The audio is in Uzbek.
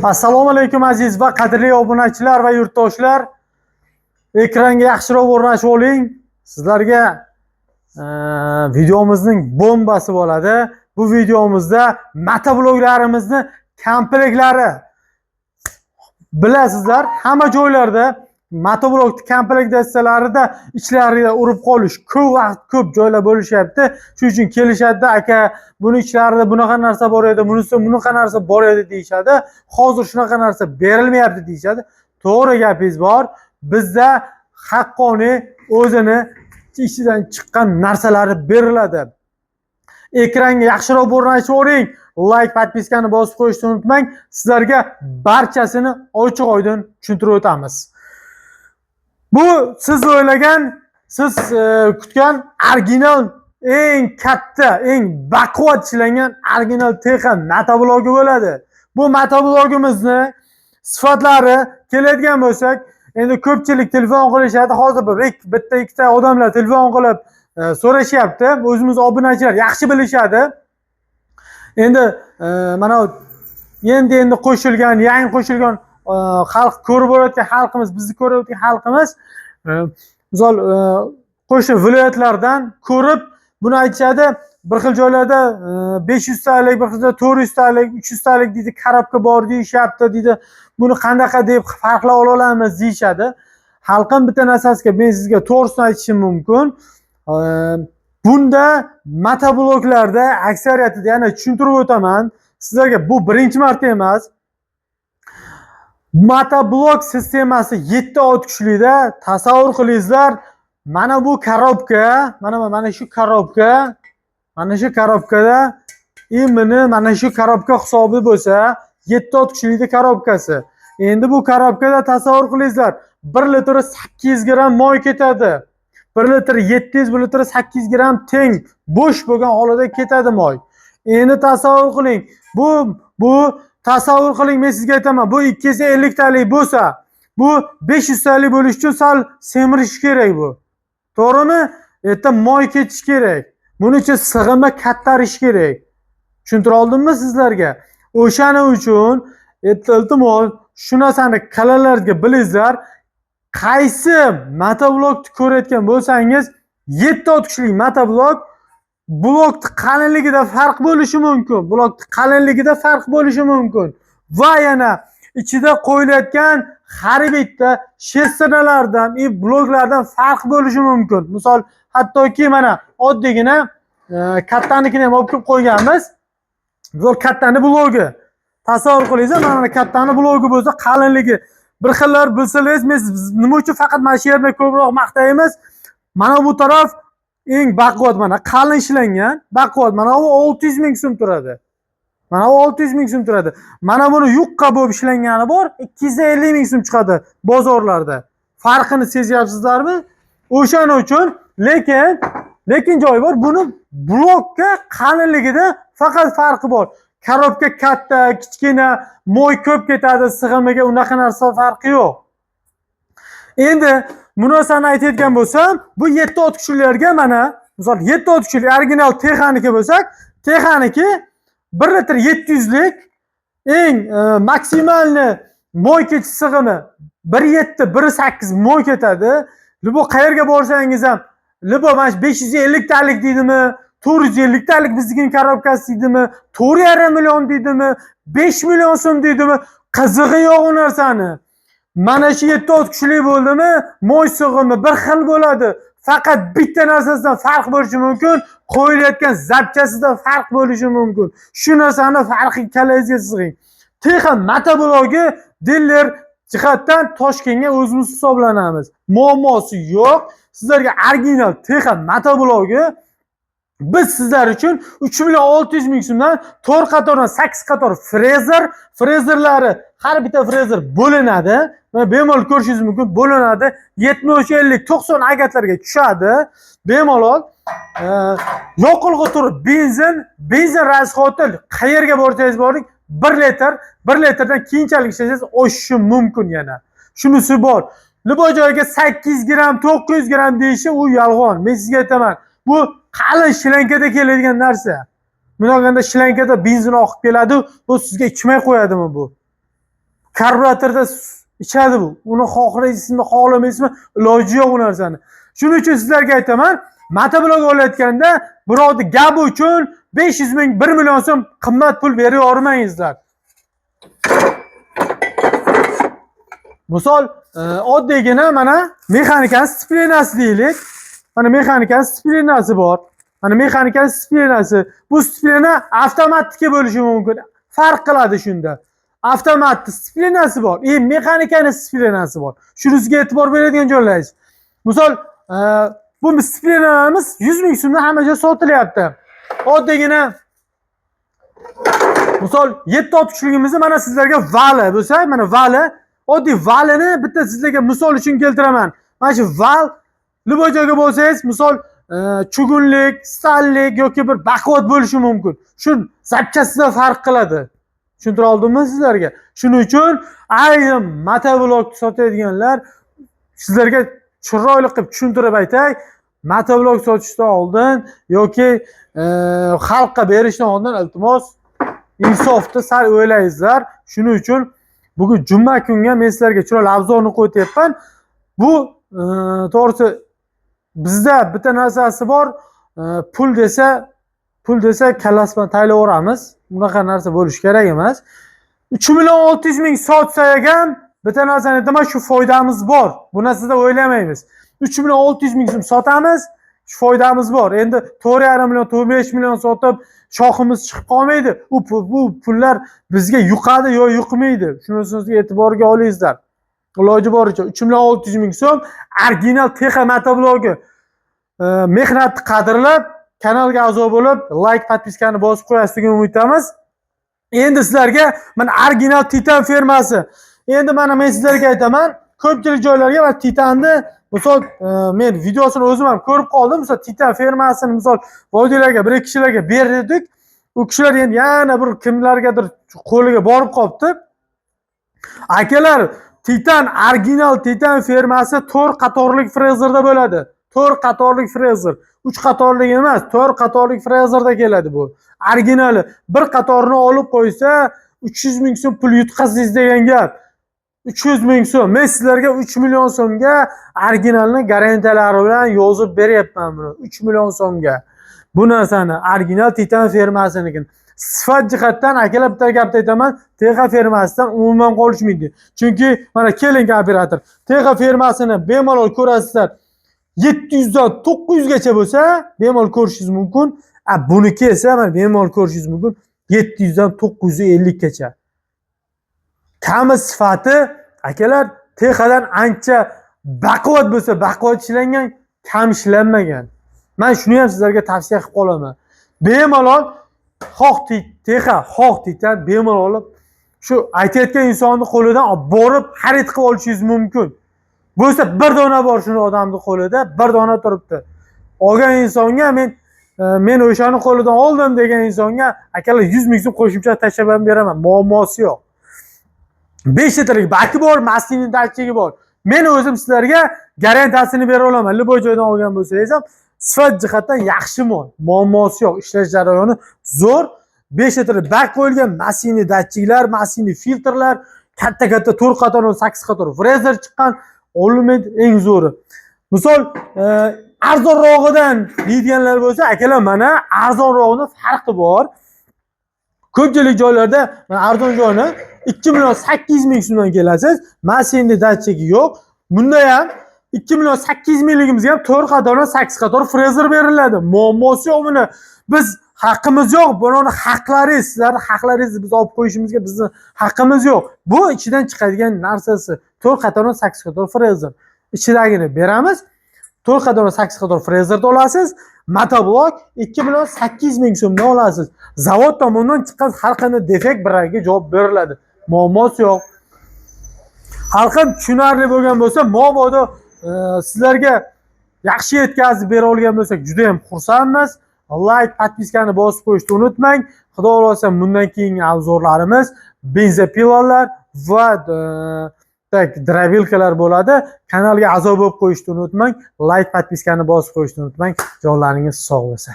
Assalomu alaykum aziz va qadrli obunachilar va yurtdoshlar. Ekranga yaxshiroq o'rnashib oling. Sizlarga videomizning bombasi bo'ladi. Bu videomizda motobloglarimizni kompleklari. Bilasizlar, hamma joylarda motoblog komplekt dastalarida ichlarida urib qolish ko'p joylar bo'lishyapti. Shuning uchun kelishadi, aka, buni ichlarida bunaqa narsa bor edi, bunisi bunaqa narsa bor edi deyishadi. Hozir shunaqa narsa berilmayapti deyishadi. To'g'ri gapingiz bor. Bizda haqqoniy o'zini ichidan chiqqan narsalari beriladi. Ekranga yaxshiroq o'rnashib oling. Like, podpiskani bosib qo'yishni unutmang. Sizlarga barchasini ochiq-oydin tushuntirib o'tamiz. Bu siz o'ylagan, siz kutgan original, eng katta, eng baquvvat ishlangan original texan motoblogi bo'ladi. Bu motoblogimizni sifatlari keladigan bo'lsak, endi ko'pchilik telefon qilishadi. Hozir bitta ikkita odamlar telefon qilib so'rashyapti. O'zimiz obunachilar yaxshi bilishadi. Endi mana endi qo'shilgan, yangi qo'shilgan xalq ko'rib o'tgan xalqimiz, bizni ko'rib o'tgan xalqimiz misol qo'shni viloyatlardan ko'rib buni aytishadi. Bir xil joylarda 500 talik, bir xil joyda 400 talik, 300 talik deydi, karobka bor deyishyapti, deydi. Buni qandaqa deb farqlab ola olamiz deyishadi. Xalqim bitta narsasiga men sizga to'g'risini aytishim mumkin. Bunda motobloglarda aksariyatida, yana tushuntirib o'taman, sizlarga bu birinchi marta emas. Motoblog sistemasi 7 ot kuchliда. Tasavvur qilingizlar, mana bu korobka, mana shu korobka, mana shu korobkada mana shu korobka hisobi bo'lsa 7 ot kuchlida korobkasi. Endi bu korobkada tasavvur qilingizlar, 1 litr 800 gram moy ketadi. 1 litr 700, 1 litr 800 gram teng bo'sh bo'lgan holida ketadi moy. Endi tasavvur qiling, bu tasavvur qiling, men sizga aytaman, bu 250 talik bo'lsa, bu 500 talik bo'lish uchun sal semirish kerak bu. To'g'rimi? Erta moy ketish kerak. Buning uchun sig'imni kattarish kerak. Tushuntira oldimmi sizlarga? O'shaning uchun iltimos shu narsani kalalarga bilingizlar. Qaysi motoblogni ko'rayotgan bo'lsangiz, 7 ot kuchli motoblog blokni qalinligida farq bo'lishi mumkin. Blokni qalinligida farq bo'lishi mumkin. Va yana ichida qo'yilayotgan har bitta shestanalardan, bloklardan farq bo'lishi mumkin. Misol, hattoki mana oddiygina kattanikini ham olib qo'yganmiz. Bu kattani blogi. Tasavvur qilingizlar, mana kattani blogi bo'lsa, qalinligi bir xillar bilsangiz, men nima uchun faqat mana shu yerni ko'proq maqtaymiz? Mana bu taraf eng baquvvat, mana qalin ishlangan, baquvvat. Mana u 600 ming so'm turadi. Mana u 600 ming so'm turadi. Mana buni yuqqa bo'lib ishlangani bor, 250 ming so'm chiqadi bozorlarda. Farqini sezyapsizlarmi? O'shaning uchun, lekin joyi bor. Buni blokka qalinligida faqat farqi bor. Korobka katta, kichkina, moy ko'p ketadi, sig'imiga unaqa narsa farqi yo'q. Endi bu narsani aytayotgan bo'lsam, bu 7 ot kuchlilarga mana, misol 7 ot kuchli original texaniki bo'lsak, texaniki 1 litr 700 lik eng maksimalni moy ketish sig'imi 1.7, 1.8 moy ketadi. Bu qayerga borsangiz ham, mana 550 talik deydimi, 450 talik bizning korobkasi deydimi, 4,5 million deydimi, 5 million so'm deydimi, qizig'i yo'q u narsani. Mana shu 7 ot kuchli bo'ldimi, moy sig'imi bir xil bo'ladi. Faqat bitta narsasidan farq bo'lishi mumkin, qo'yilayotgan zapchasidan farq bo'lishi mumkin. Shu narsani farqi kalangizga sig'ing. Texan motoblogi diler jihatdan Toshkentga o'zimiz hisoblanamiz. Muammosi yo'q. Sizlarga original Texan motoblogi biz sizlar uchun 3 million 600 ming so'mdan 4 qatordan 8 qator frezerlari, har bitta frezer bo'linadi. Mana bemalol ko'rishingiz mumkin, bo'linadi. 70, 50, 90 agatlarga tushadi. Bemalol yoqilg'i turi benzin rasxoti qayerga borsangiz boring 1 litrdan keyinchalik ishlasangiz oshishi mumkin yana. Shunisi bor. Libo joyga 800 gram, 900 gram deyishi u yolg'on. Men sizga aytaman, bu qalin shlenkada keladigan narsa. Bunaqanda shlenkada benzin oqib keladi, bu sizga ichmay qo'yadimi bu? Karburatorda ichadi bu. Uni xohlaysizmi, xohlamaysizmi, iloji yo'q bu narsani. Shuning uchun sizlarga aytaman, motoblok olayotganda birovni gap uchun 500 ming, 1 million so'm qimmat pul berib yormangizlar. Misol, oddiygina mana mexanikani disiplinasi deylik. Mana mexanikani disiplinasi bor. Mana mexanikani disiplinasi. Bu disiplina avtomatik bo'lishi mumkin. Farq qiladi shunda. Avtomat disiplinasi bor, mexanikani disiplinasi bor. Shunisiga e'tibor beradigan joylaringiz. Misol, bu disiplinamiz 100 ming so'mdan hamma joyda sotilyapti. Oddiygina misol 7 ot kuchligimizni mana sizlarga vali bo'lsa, mana vali, oddiy valini bitta sizlarga misol uchun keltiraman. Mana shu val liboy joyga bo'lsangiz, misol chugunlik, stallik yoki bir baquvvat bo'lishi mumkin. Shu zapchasida farq qiladi. Tushuntira oldimmi sizlarga? Shuning uchun ayrim motoblok sotadiganlar sizlarga chiroyli qilib tushuntirib aytay, motoblok sotishdan oldin yoki xalqqa berishdan oldin iltimos insofni sal o'ylaysizlar. Shuning uchun bugun juma kunga men sizlarga chiroyli obzorni qo'yib bu to'g'risi bizda bitta narsasi bor, pul desa kallasini taylaveramiz. Bunaqa narsa bo'lishi kerak emas. 3 million 600 ming sotsak ham bitta narsani aytaman, shu foydamiz bor. Bu narsada o'ylamaymiz. 3 million 600 ming so'm sotamiz, shu foydamiz bor. Endi 4,5 million, 5 million sotib shoximiz chiqib qolmaydi. Bu pullar bizga yuqadi yo yuqmaydi. Shunisiga e'tiborga olingizlar. Iloji boricha 3 million 600 ming so'm original Texa motoblogi mehnatni qadrlab, kanalga a'zo bo'lib, like, podpiskani bosib qo'yasiz degan umiddamiz. Endi sizlarga mana original Titan fermasi. Endi mana men sizlarga aytaman, ko'pchilik joylarga va Titanni misol men videosini o'zim ham ko'rib qoldim. Misol Titan fermasini misol vodiylarga, bir kishilarga berdik. U kishilar endi yana bir kimlargadir qo'liga borib qolibdi. Akalar, Titan original Titan fermasi 4 qatorlik frezerda bo'ladi. 4 qatorlik frezer. 3 qatorlik emas, 4 qatorlik frezerda keladi bu. Originali bir qatorini olib qo'ysa 300 ming so'm pul yutqazasiz degan gap. 300 ming so'm. Men sizlarga 3 million so'mga originalni garantiyalari bilan yozib beryapman buni. 3 million so'mga. Bu narsani original Titan fermasinikini sifat jihatdan akalar bitta gapni aytaman, Texa fermasidan umuman qolishmaydi. Chunki mana keling operator, Texa fermasini bemalol ko'rasizlar. 700 dan 900 gacha bo'lsa, bemalol ko'rishingiz mumkin. Buniki esa mana bemalol ko'rishingiz mumkin 700 dan 950 gacha. Kami sifati akalar Texadan ancha baquvvat bo'lsa, baquvvat ishlangan, kam ishlanmagan. Men shuni ham sizlarga tavsiya qilib qolaman. Bemalol xoh Texa, xoh Titan bemalol olib shu aytayotgan insonni qo'lidan olib borib xarid qilib olishingiz mumkin. Bo'lsa bir dona bor shuni odamning qo'lida, bir dona turibdi. Olgan insonga men o'shani qo'lidan oldim degan insonga akalar 100 ming so'm qo'shimcha tashlab beraman. Muammosi yo'q. 5 litrik baki bor, mashinning datchigi bor. Men o'zim sizlarga garantiyasini bera olaman. Liboy joydan olgan bo'lsangiz ham sifat jihatdan yaxshi mol. Muammosi yo'q. Ishlash jarayoni zo'r. 5 litrik bak qo'yilgan mashinning datchiklar, mashinning filtrlar, katta-katta 4 qator, 8 qator frezer chiqqan. Olmaydi eng zo'ri. Misol arzonrog'idan deydiganlar bo'lsa, akalar mana arzonrog'ining farqi bor. Ko'pchilik joylarda mana arzon joyni 2 million 800 ming so'mdan kelasiz. Mashinning datchigi yo'q. Bunda ham 2 million 800 mingligimizga ham 4 qator, 8 qator frezer beriladi. Muammosi yo'q buni. Biz haqqimiz yo'q. Buning haqlaringiz, sizlarning haqlaringizni biz olib qo'yishimizga bizning haqqimiz yo'q. Bu ichidan chiqadigan narsasi 4 qator, 8 qator frezer. Ichidagini beramiz. 4 qator, 8 qator frezerda olasiz. Motoblok 2 million 800 ming so'mdan olasiz. Zavod tomonidan chiqqan har qanday defekt biriga javob beriladi. Muammosi yo'q. Xalqim tushunarli bo'lgan bo'lsa, mabodo sizlarga yaxshi yetkazib bera olgan bo'lsak, juda ham xursandmiz. Like, podpiskani bosib qo'yishni unutmang. Xudo xolasa bundan keyingi obzorlarimiz benzopilalar va drabilkalar bo'ladi. Kanalga a'zo bo'lib qo'yishni unutmang. Like, podpiskani bosib qo'yishni unutmang. Jonlaringiz sog' bo'lsin.